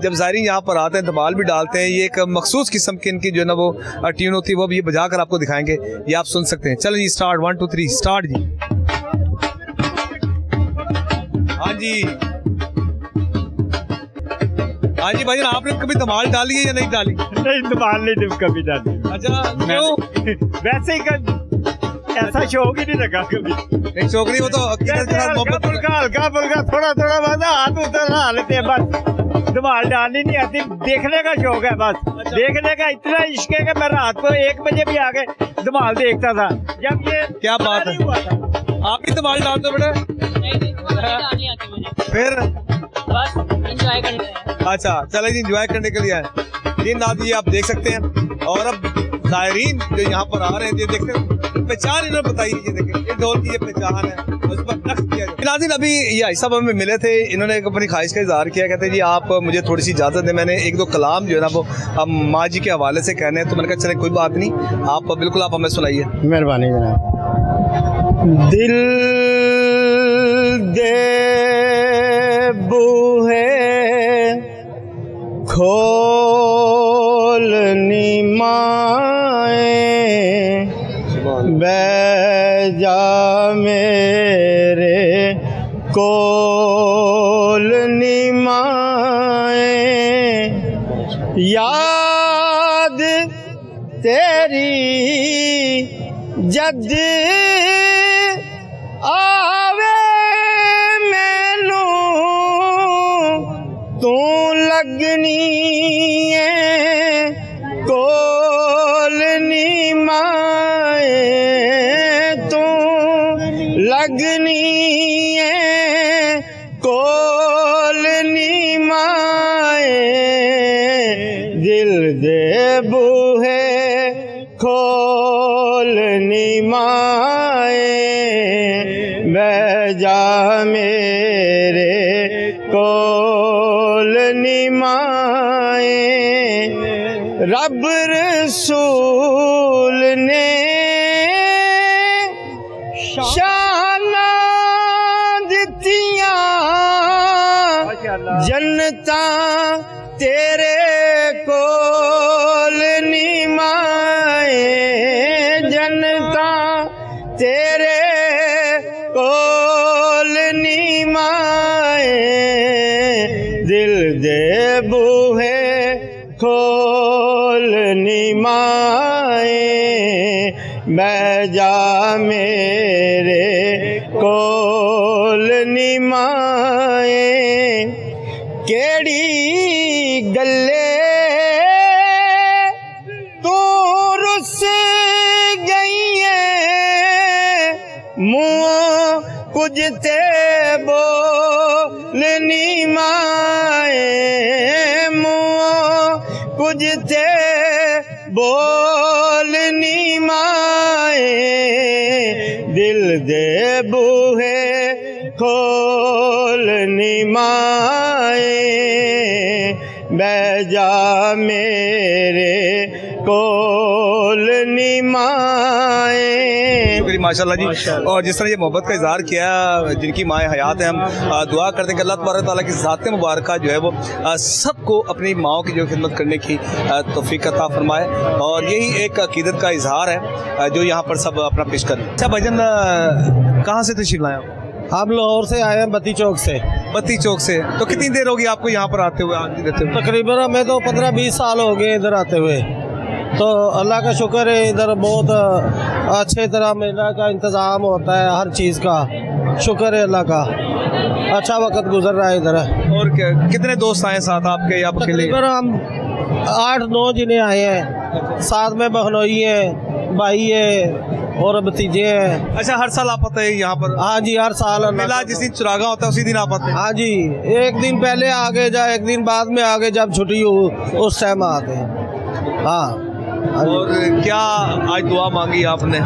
A: जब ज़ायरीन यहाँ पर आते हैं धमाल भी डालते हैं, ये एक मखसूस किस्म की इनकी जो ना वो ट्यून होती है, वो भी ये बजा कर आपको दिखाएंगे, ये आप सुन सकते हैं। चलो जी, स्टार्ट 1 2 3 स्टार्ट जी। हाँ जी, हाँ जी भाई, आपने कभी धमाल डाली है या नहीं डाली?
K: नहीं, धमाल नहीं कभी डाली।
A: अच्छा, क्यों?
K: वैसे ही ऐसा शौक ही नहीं लगा कभी।
A: नहीं, शौक नहीं, वो तो
K: हल्का फुल्का थोड़ा थोड़ा बस हाथ उधर ला लेते हैं, बस धमाल डालनी नहीं आती। देखने का शौक है बस। अच्छा। देखने का इतना इश्क है कि मैं रात को 1 बजे भी आके धमाल देखता था। जब ये
A: क्या बात है, आप ही धमाल डालते हो बेटा? फिर
G: बस एंजॉय करते हैं।
A: अच्छा, चले जी, एंजॉय करने के लिए आए ये नाज़रीन, ये आप देख सकते हैं। और अब ज़ायरीन जो यहाँ पर आ रहे हैं, ये देखते हैं पहचान इन्होंने बताई, ये देखें ये ढोल की ये पहचान है, उस पर नक्श किया जाए। नाज़रीन, अभी ये भाई साहब हमें मिले थे, इन्होंने एक अपनी ख्वाहिश का इजहार किया, कहते हैं जी आप मुझे थोड़ी सी इजाज़त दें, मैंने 1-2 कलाम जो है ना वो हम माँ जी के हवाले से कहने हैं। तो मैंने कहा चले कोई बात नहीं, आप बिल्कुल आप हमें सुनाइए।
B: मेहरबानी जनाब। दिल दे बूहे खोल निमाए, बैजा मेरे कोल निमाए, याद तेरी जद आवे मैनू तू लगनी है कोल निमाए, तू लगनी है कोल निमाए, दिल दे बूहे खोल निमाए, बैजा मेरे कोल निमाए, रब रसूल ने शाना दित्तियां, जन्नता तेरे कोल निमाए, जन्नता तेरे कोल निमाए, दिल दे बूहे खोल निमाए, बैजा मेरे कोल निमाए, केड़ी गल्ले तू रुस गई है, मुँह कुछ ते बोल निमाए, मुँह कुछ ते बोल निमाए, दिल दे बूहे खोल निमाए, बह जा मेरे कोल निमाए।
A: शुक्रिया माशाल्लाह जी। और जिस तरह ये मोहब्बत का इजहार किया जिनकी माएँ हयात हैं, हम दुआ करते हैं कि अल्लाह तबारक ताला की ज़ात मुबारक जो है वो सबको अपनी माओं की जो खिदमत करने की तौफीक अता फरमाए। और यही एक अकीदत का इजहार है जो यहाँ पर सब अपना पेश करें। अच्छा भाईजान, कहाँ से तशरीफ लाए आप?
B: हम लाहौर से आए हैं, बत्ती चौक से।
A: बत्ती चौक से। तो कितनी देर होगी आपको यहाँ पर आते हुए, आगे देते हुए?
B: तकरीबन हमें तो 15-20 साल हो गए इधर आते हुए। तो अल्लाह का शुक्र है, इधर बहुत अच्छे तरह मेला का इंतज़ाम होता है, हर चीज़ का शुक्र है अल्लाह का। अच्छा वक्त गुजर रहा है इधर।
A: और कितने दोस्त आए साथ आपके या अकेले?
B: तकरीबन हम 8-9 जिने आए हैं, साथ में बहनोई हैं, भाई है और भतीजे हैं।
A: अच्छा, हर साल आप आते हैं यहाँ पर?
B: हाँ जी, हर साल।
A: मेला जिस दिन चुरागा होता है उसी दिन आप आते हैं?
B: हाँ जी, एक दिन पहले आगे जा, एक दिन बाद में आगे, जब छुट्टी हो उस टाइम आते हैं। हाँ।
A: और क्या आज दुआ मांगी आपने?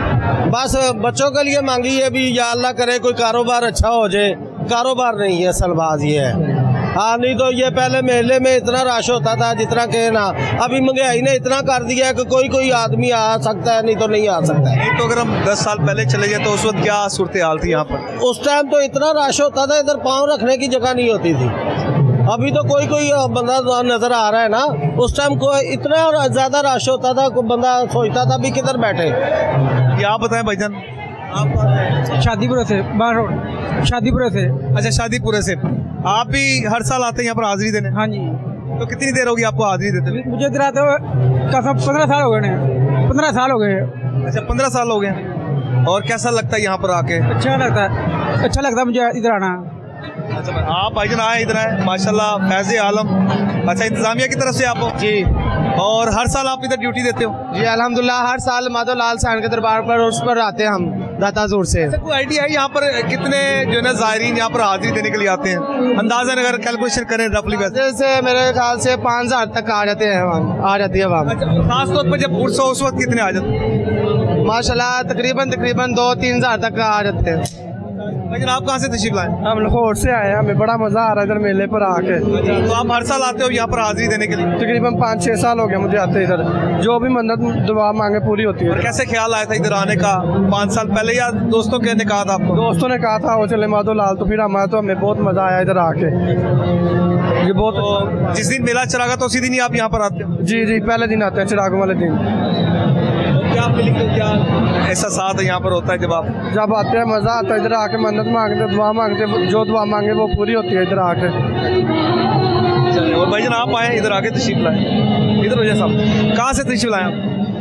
B: बस बच्चों के लिए मांगी है भी, या अल्लाह करे कोई कारोबार अच्छा हो जाए। कारोबार नहीं है, असल बात ये है। हाँ, नहीं तो ये पहले मेले में इतना रश होता था जितना के ना, अभी महंगाई ने इतना कर दिया है कि कोई आदमी आ सकता है, नहीं तो नहीं आ सकता है।
A: नहीं तो अगर हम 10 साल पहले चले जाए तो उस वक्त क्या सूरत हाल थी यहाँ पर?
B: उस टाइम तो इतना रश होता था, इधर पाँव रखने की जगह नहीं होती थी। अभी तो कोई बंदा नजर आ रहा है ना, उस टाइम कोई इतना ज्यादा रश होता था, कोई बंदा सोचता था भी किधर बैठे।
A: ये आप बताएं भाईजान। आप
C: शादीपुरा से, बाहर रोड, शादीपुरा से।
A: अच्छा, शादीपुरा से। आप भी हर साल आते हैं यहाँ पर हाजिरी देने?
C: हाँ जी।
A: तो कितनी देर होगी आपको हाजिरी देते हुए?
C: मुझे इधर आते हुए 15 साल हो गए। 15 साल हो गए।
A: अच्छा, 15 साल हो गए। और कैसा लगता है यहाँ पर आके?
C: अच्छा लगता है मुझे इधर आना।
A: अच्छा, आप भाईजान आए, इधर आए, माशाल्लाह, फैज़ आलम। अच्छा, इंतजामिया की तरफ से आप?
B: जी।
A: और हर साल आप इधर ड्यूटी देते हो?
B: जी अल्हम्दुलिल्लाह, हर साल माधो लाल साहन के दरबार पर उस पर आते हैं हम, दाताजूर से।
A: कोई आइडिया है यहाँ पर कितने जो है ना ज़ायरीन यहाँ पर हाजिरी देने के लिए आते हैं? अंदाज़न अगर कैलकुलेशन करें रफली वैसे?
B: जैसे मेरे ख्याल से 5000 तक आ जाते हैं, आ जाती है वहाँ।
A: अच्छा, खास तौर पर जब उर्स हो उस वक्त कितने आ जाते हैं?
B: माशाल्लाह तकरीबन 2-3 हज़ार तक आ जाते हैं।
A: लेकिन आप कहाँ से तशरीफ लाए?
B: हम लाहौर से आए हैं, हमें बड़ा मज़ा आ रहा है इधर मेले पर आके।
A: तो आप हर साल आते हो यहाँ पर हाजिरी देने के लिए?
B: तकरीबन 5-6 साल हो गए मुझे आते इधर। जो भी मन्नत दुआ मांगे पूरी होती है।
A: और कैसे ख्याल आया था इधर आने का? 5 साल पहले या दोस्तों ने कहा था आपको?
B: दोस्तों ने कहा था वो चले माधो लाल, तो फिर हम आए, तो हमें बहुत मज़ा आया इधर आके। ये बहुत
A: जिस दिन मेला चलागा तो उसी दिन ही आप यहाँ पर आते हो?
B: जी जी, पहले दिन आते हैं, चिरागों वाले दिन।
A: क्या फीलिंग, क्या ऐसा साथ यहाँ पर होता है जब
B: आते हैं? मज़ा आता है इधर आके, मन्नत मांगते, दुआ मांगते, जो दुआ मांगे वो पूरी होती है इधर आके।
A: और भाईजान आप आए इधर आके तशरीफ लाए, इधर हो जाए साहब। कहाँ से तशरीफ लाए आप?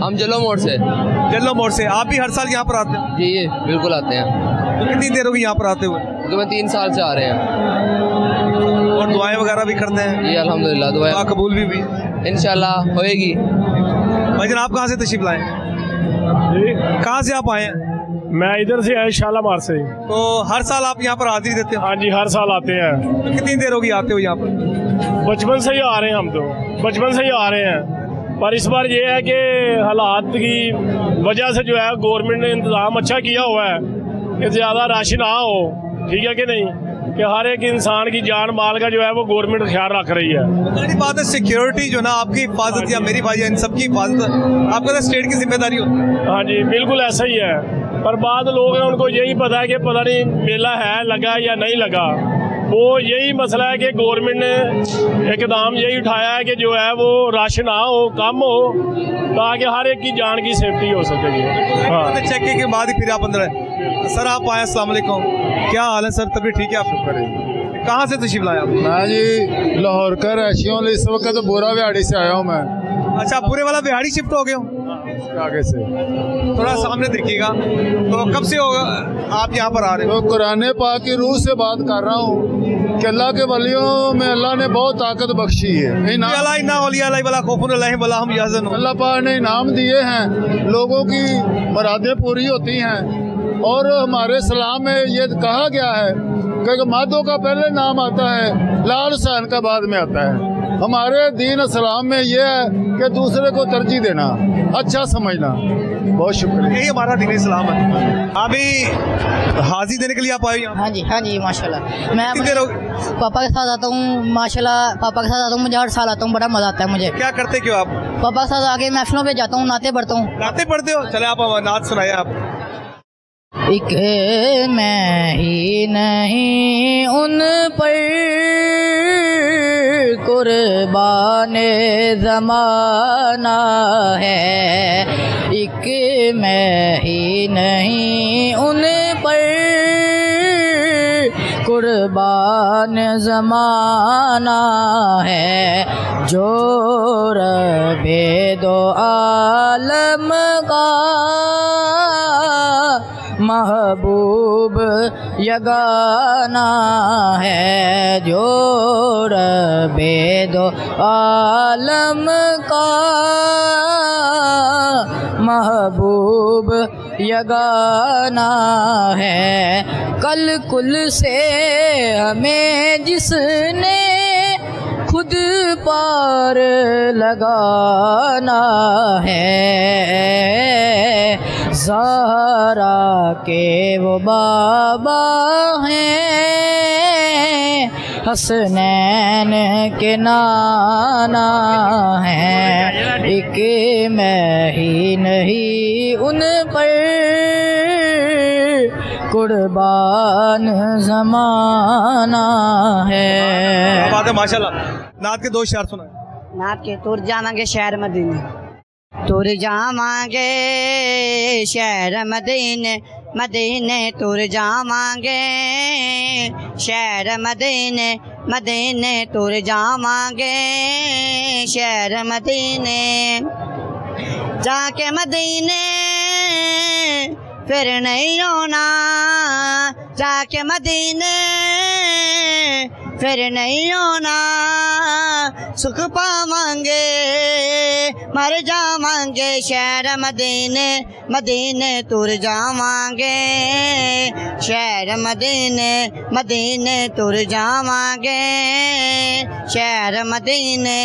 N: हम जलो मोड़ से।
A: जल्लो मोड़ से। आप भी हर साल यहाँ पर आते हैं?
N: जी बिल्कुल आते हैं।
A: तो कितनी देर होगी यहाँ पर आते हुए?
N: तो मैं 3 साल से आ रहे हैं।
A: और दुआएं वगैरह भी करते हैं?
N: जी अल्हम्दुलिल्लाह, दुआ
A: कबूल भी हुई
N: इंशाल्लाह होएगी।
A: भाईजान आप कहाँ से तशरीफ लाए? कहाँ से आप आए हैं?
O: मैं इधर से आया, शालामार से।
A: तो हर साल आप यहाँ पर हाजिरी देते हो?
O: हाँ जी, हर साल आते हैं।
A: तो कितनी देर होगी आते हो यहाँ पर?
O: बचपन से ही आ रहे हैं, हम तो बचपन से ही आ रहे हैं। पर इस बार ये है कि हालात की वजह से जो है गवर्नमेंट ने इंतज़ाम अच्छा किया हुआ है कि ज़्यादा रश ना हो, ठीक है कि नहीं, कि हर एक इंसान की जान माल का जो है वो गवर्नमेंट ख्याल रख रही है।
A: बड़ी बात है, सिक्योरिटी जो ना आपकी हिफाजत या मेरी भाई इन सबकी हिफाजत आपका तो स्टेट की जिम्मेदारी होती है।
O: हाँ जी, बिल्कुल ऐसा ही है। पर बाद लोग हैं उनको यही पता है कि पता नहीं मेला है लगा या नहीं लगा। वो यही मसला है कि गवर्नमेंट ने एकदम यही उठाया है कि जो है वो रश ना हो, कम हो, ताकि हर एक की जान की सेफ्टी हो सकेगी। हाँ,
A: चेक के बाद ही फिर आप अंदर है। सर आप आए, अस्सलाम वालेकुम, क्या हाल है सर? तबीयत ठीक है? आप शुक्र है। कहाँ से तशरीफ लाए आप?
L: मैं जी लाहौर का रशियों, इस वक्त तो बुरा बिहाड़ी से आया हूँ मैं।
A: अच्छा, पूरे वाला बिहाड़ी शिफ्ट हो गए हो?
L: आगे से
A: थोड़ा सामने देखिएगा। तो कब से होगा आप यहाँ पर आ रहे हो?
L: तो कुरान पाक की रूह से बात कर रहा हूँ कि अल्लाह के वलियों में अल्लाह ने बहुत ताकत बख्शी है। अल्लाह पाक ने इनाम दिए हैं, लोगों की मुरादें पूरी होती हैं। और हमारे सलाम में ये कहा गया है कि माधो का पहले नाम आता है, लाल हुसैन का बाद में आता है। हमारे दीन इस्लाम में ये है कि दूसरे को तरजीह देना, अच्छा समझना। बहुत शुक्रिया।
A: यही हमारा दीन इस्लाम है। अभी हाजिर देने के लिए आप आए यहाँ?
P: हाँ जी माशाल्लाह। मैं पापा के साथ आता हूँ माशाल्लाह, पापा के साथ आता हूँ, मुझे हर साल आता हूँ, बड़ा मजा आता है मुझे।
A: क्या करते क्यों आप?
P: पापा के साथ आके महफिलों पे जाता हूँ, नाते पढ़ता हूँ।
A: नाते पढ़ते हो? चले आप नात सुनाए आप।
P: एक मैं ही नहीं उन पर कुर्बान ज़माना है, एक मैं ही नहीं उन पर कुर्बान ज़माना है, जो रबे दो आलम का महबूब यगाना है, जो रबे दो आलम का महबूब यगाना है। कल कुल से हमें जिसने खुद पार लगाना है, ज़हरा के वो बाबा हैं, हसनैन के नाना हैं, एक मैं ही नहीं उन पर कुर्बान ज़माना है।
A: बात है माशाल्लाह। नात के 2 शेर सुना।
H: नात के तुर जावांगे शहर मदीने, तुर जावांगे शहर मदीने, मदीने तुर जावांगे शहर मदीने, मदीने तुर जावांगे शहर मदीने, जाके मदीने फिर नहीं रोना, जाके मदीने फिर नहीं रोना, सुख पावांगे मर जावांगे शहर मदीने, मदीने तुर जावांगे शहर मदीने, मदीने तुर जावांगे शहर मदीने,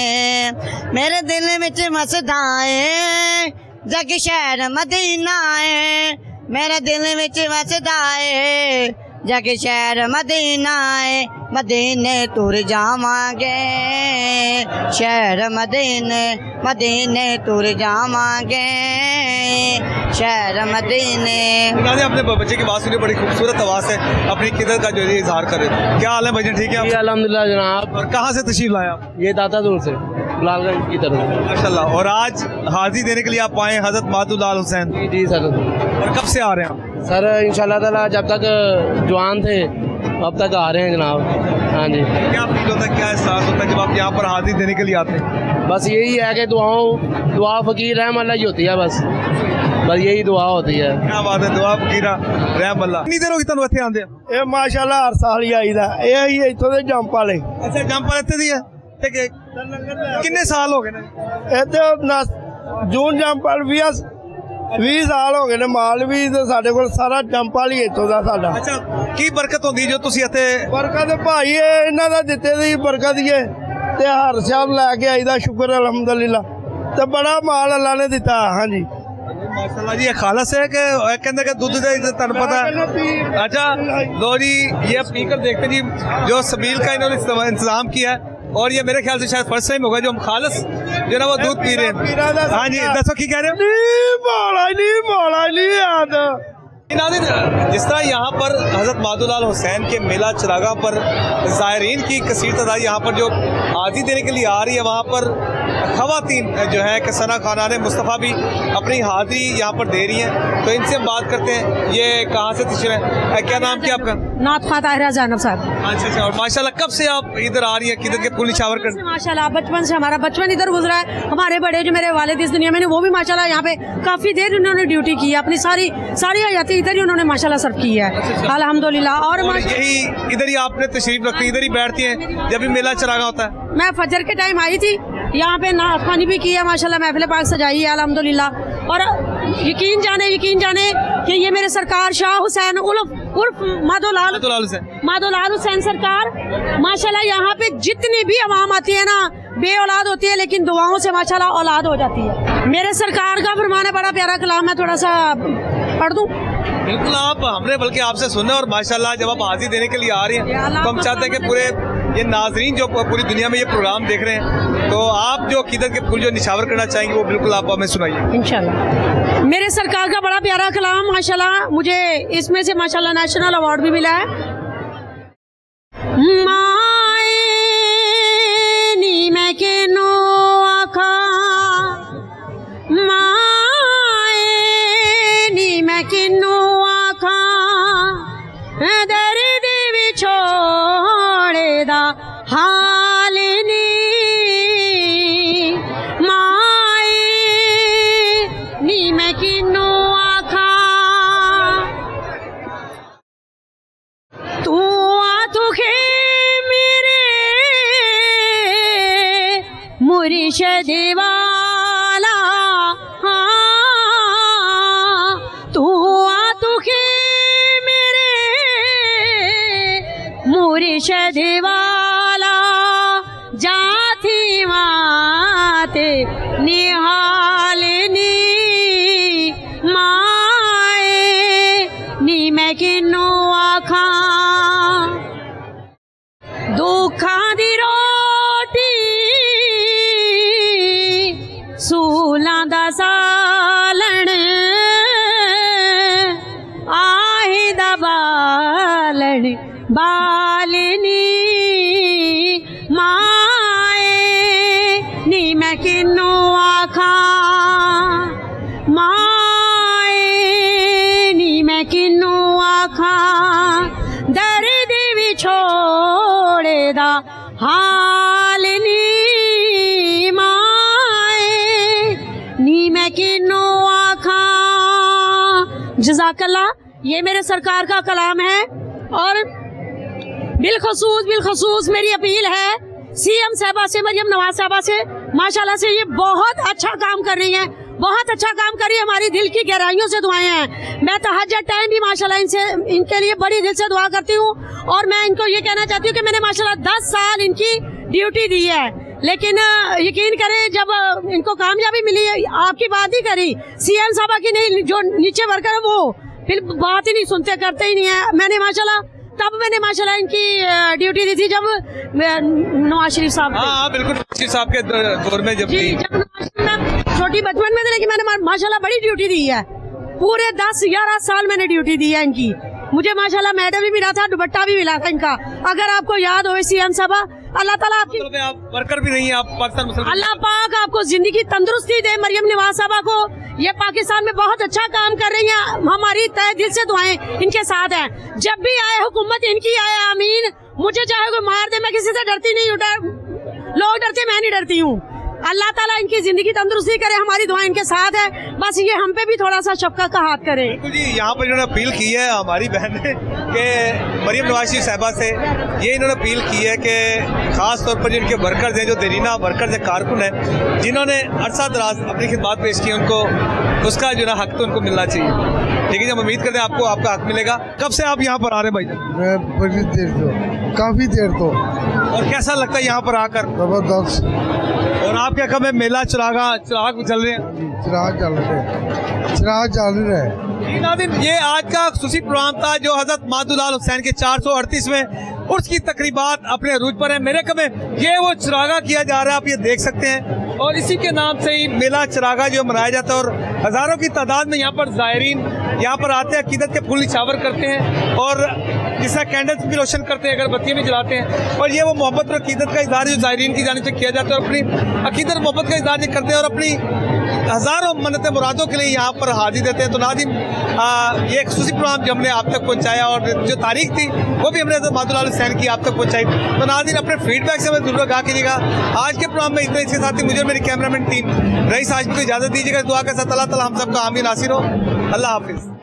H: मेरे दिल विच मसदा है जग शहर मदीना है, मेरे दिल विच वसदा है जग शहर मदीना है, मदीने तुर जावांगे शहर मदीने, मदीने तुर जावांगे शहर मदीने।
A: अपने बच्चे की बात सुनी, बड़ी खूबसूरत आवाज़ है, अपनी किदर का जो है इजहार करे। क्या हाल है भजन, ठीक है?
N: अल्हम्दुलिल्लाह जनाब।
A: और कहाँ से तशरीफ लाए आप?
N: ये दाता दूर से, लालगंज की तरफ।
A: माशाल्लाह। और आज हाजिर देने के लिए आप आए हज़रत मादुलाल हुसैन?
N: जी सर।
A: और कब से आ रहे हैं आप?
N: सर इंशाल्लाह ताला जब तक जवान थे अब तक आ रहे हैं जनाब। हाँ जी।
A: क्या फील होता है, क्या एहसास होता है जब आप यहाँ पर हाजिर देने के लिए आते हैं?
N: बस यही है कि दुआ फ़कीर रहम अल्लाह ही होती है, बस यही दुआ होती है।
A: क्या बात है, दुआ फकीरा रहम अल्लाह। कितनी देर होगी तुहानू इत्थे आंदे?
B: ਇਹ ਮਾਸ਼ਾਅੱਲਾ ਹਰ ਸਾਲ ਹੀ ਆਈਦਾ। ਇਹ ਹੀ ਇੱਥੋਂ ਦੇ ਜੰਪ ਵਾਲੇ।
A: ਅੱਛਾ, ਜੰਪ ਵਾਲੇ ਇੱਥੇ ਦੀ ਹੈ ਤੇ ਕਿੰਨੇ ਸਾਲ ਹੋ ਗਏ ਨੇ
B: ਇੱਥੇ? ਜੂਨ ਜੰਪ ਵਾਲ 20 ਸਾਲ ਹੋ ਗਏ ਨੇ। ਮਾਲ ਵੀ ਤੇ ਸਾਡੇ ਕੋਲ ਸਾਰਾ ਜੰਪ ਵਾਲ ਹੀ ਇੱਥੋਂ ਦਾ ਸਾਡਾ।
A: ਅੱਛਾ, ਕੀ ਬਰਕਤ ਹੁੰਦੀ ਜੋ ਤੁਸੀਂ ਇੱਥੇ?
B: ਬਰਕਤ ਭਾਈ ਇਹਨਾਂ ਦਾ ਦਿੱਤੇ ਦੀ ਬਰਕਤ ਹੀ ਹੈ ਤੇ ਹਰ ਸਾਲ ਲੈ ਕੇ ਆਈਦਾ। ਸ਼ੁਕਰ ਅਲਹਮਦੁਲਿਲਾ। ਤੇ ਬੜਾ ਮਾਲ ਅੱਲਾ ਨੇ ਦਿੱਤਾ। ਹਾਂਜੀ
A: माशाल्लाह जी। ये खालस है कि कहते कि दूध दे तन पता। अच्छा लो जी, ये पीकर देखते जी जो सबील का इन्होंने इंतजाम किया है, और ये मेरे ख्याल से शायद फर्स्ट टाइम होगा जो हम खालस जो ना वो दूध पी रहे हैं। हाँ जी, दसो की कह रहे हो? जिस तरह यहाँ पर हज़रत मादुलाल हुसैन के मेला चरागा पर ज़ायरीन की कसीर तादाद यहाँ पर जो हाज़िर देने के लिए आ रही है, वहाँ पर ख़वातीन जो है कि सना खानाने मुस्तफ़ा भी अपनी हाज़िरी यहाँ पर दे रही हैं। तो इनसे हम बात करते हैं, ये कहाँ से तशरीफ़ है? क्या नाम क्या आपका?
Q: नात ख़ातिरा ज़ैनब साहब।
A: अच्छा। और माशाल्लाह कब से आप इधर आ रही हैं, किधर के पुल निशावर कर?
Q: माशाल्लाह बचपन से, हमारा बचपन इधर गुजरा है। हमारे बड़े जो मेरे वालिद इस दुनिया में, वो भी माशाल्लाह यहाँ पे काफ़ी देर उन्होंने ड्यूटी की है, अपनी सारी हयाती इधर ही उन्होंने माशाल्लाह सर्व की है अल्हम्दुलिल्लाह। और
A: यही इधर ही आपने तशरीफ रखी, इधर ही बैठती हैं जब भी मेला चरागा होता है?
Q: मैं फजर के टाइम आई थी यहाँ पे, नात ख़वानी भी की है माशाल्लाह, महफिल पाक सजाई है अल्हम्दुलिल्लाह। और यकीन जाने कि ये मेरे सरकार शाह हुसैन उर्फ मादुलाल हुसैन सरकार माशाल्लाह यहाँ पे जितनी भी आवाम आती है ना, बे औलाद होती है, लेकिन दुआओं से माशाल्लाह औलाद हो जाती है। मेरे सरकार का फरमान है, बड़ा प्यारा कलाम है, थोड़ा सा पढ़ दूं।
A: बिल्कुल, आप हमने बल्कि आपसे सुना और माशाल्लाह जब आप हाजिर देने के लिए आ रही हैं तो हम चाहते हैं कि पूरे ये नाजरीन जो पूरी दुनिया में ये प्रोग्राम देख रहे हैं, तो आप जो अकीदत के फूल जो निशावर करना चाहेंगे वो बिल्कुल आप हमें सुनाइए
Q: इंशाल्लाह। मेरे सरकार का बड़ा प्यारा कलाम माशाल्लाह, मुझे इसमें से माशाल्लाह नेशनल अवार्ड भी मिला है। माए नी मैं के नो आखा, माए नी मैं के नो आखा, दर्द विछोड़े दा हाल नी, माए नी मैं किनो आखा, तू आतुखे मेरे मुर्शिद वाला, हाँ तू आतुखे मेरे मुर्शिद वाला, जाती माते निहाल नी, माए नी मैं किनो आखा, दुखा दी रोटी सूलां दा सालण, आहे दा बालण बालनी, माए नी मैं किनो आखा, माए नी मैं किनो आखा, दर्द विछोड़े दा हाल नी, माए नी मैं किनो आखा। जज़ाकल्लाह, ये मेरे सरकार का कलाम है और बिलखसूस मेरी अपील है सीएम साहबा से, मरियम नवाज साहबा से, माशाल्लाह से ये बहुत अच्छा काम कर रही हैं, बहुत अच्छा काम कर रही है, हमारी दिल की गहराइयों से दुआएं हैं। मैं तहज्जुद टाइम भी माशाल्लाह इनके लिए बड़ी दिल से दुआ करती हूँ और मैं इनको ये कहना चाहती हूँ कि मैंने माशाल्लाह 10 साल इनकी ड्यूटी दी है, लेकिन यकीन करें जब इनको कामयाबी मिली, आपकी बात ही करी सीएम साहबा की नहीं, जो नीचे वर्कर है वो फिर बात ही नहीं सुनते, करते ही नहीं है। मैंने माशाल्लाह इनकी ड्यूटी दी थी जब नवाज शरीफ साहब,
A: हाँ बिल्कुल, नवाज शरीफ साहब के दौर में जब
Q: छोटी बचपन में, लेकिन मैंने माशाल्लाह बड़ी ड्यूटी दी है, पूरे 10-11 साल मैंने ड्यूटी दी है इनकी। मुझे माशाल्लाह मेडल भी मिला था, दुपट्टा भी मिला था इनका, अगर आपको याद हो सीएम साहबा। अल्लाह ताला आपकी,
A: आप वर्कर भी नहीं है, आप पाकिस्तान मुसलमान,
Q: अल्लाह पाक आपको जिंदगी तंदुरुस्ती दे। मरियम नवाज साहबा को, ये पाकिस्तान में बहुत अच्छा काम कर रही हैं, हमारी तहे दिल से दुआएं इनके साथ हैं। जब भी आए हुकूमत इनकी आए, आमीन। मुझे चाहे कोई मार दे, मैं किसी से डरती नहीं, लोग डरते, मैं नहीं डरती हूँ। अल्लाह ताला इनकी जिंदगी तंदुरुस्ती करे, हमारी दुआ इनके साथ है, बस ये हम पे भी थोड़ा सा शफकत का हाथ करे।
A: जी, यहाँ पर इन्होंने अपील की है हमारी बहन ने कि मरियम नवाज शरीफ साहिबा से, ये इन्होंने अपील की है कि ख़ास तौर पर जिनके वर्कर्स हैं, जो देरीना वर्कर्स हैं, कारकुन हैं, जिन्होंने अरसा दराज अपनी खिदमत पेश की, उनको उसका जो ना हक तो उनको मिलना चाहिए। ठीक है, जब उम्मीद करते हैं आपको आपका हक मिलेगा। कब से आप यहाँ पर आ रहे हैं भाई?
I: मैं बड़ी देर तो, काफ़ी देर तो।
A: और कैसा लगता है यहाँ पर आकर?
I: जबरदस्त।
A: और आप क्या कब मेला चिराग चल रहे हैं?
I: चिराग चल रहे हैं।
A: नाज़रीन, ये आज का खुसूसी प्रोग्राम था जो हज़रत मादुलाल हुसैन के 438वें उर्स की तकरीबात अपने अरूज पर है। मेरे कब ये वो चिरागा किया जा रहा है, आप ये देख सकते हैं, और इसी के नाम से ही मेला चिरागा जो मनाया जाता है, और हज़ारों की तादाद में यहाँ पर ज़ायरीन यहाँ पर आते हैं, अकीदत के फूल निछावर करते हैं और जिसका कैंडल्स भी रोशन करते हैं, अगरबत्तियाँ भी जलाते हैं, और ये वो मोहब्बत और अकीदत का इज़हार जो ज़ायरीन की जानिब से किया जाता है, और अपनी अकीदत मोहब्बत का इज़हार करते हैं और अपनी हज़ारों मन्नत मुरादों के लिए यहाँ पर हाजिर देते हैं। तो नाज़रीन, ये एक खुसूसी प्रोग्राम जो हमने आप तक पहुँचाया, और जो तारीख थी वो भी हमने हज़रत मादुलाल हुसैन की आप तक पहुँचाई। तो नाज़रीन, अपने फीडबैक से हमें ज़रूर आगाह कीजिएगा। आज के प्रोग्राम में इतने, इसके साथ ही मुझे और मेरी कैमरामैन टीम रईस हाशमी को इजाज़त दीजिएगा। दुआ के साथ अल्लाह ताला हम सबका आमीन नासिर हो। अल्लाह हाफिज़।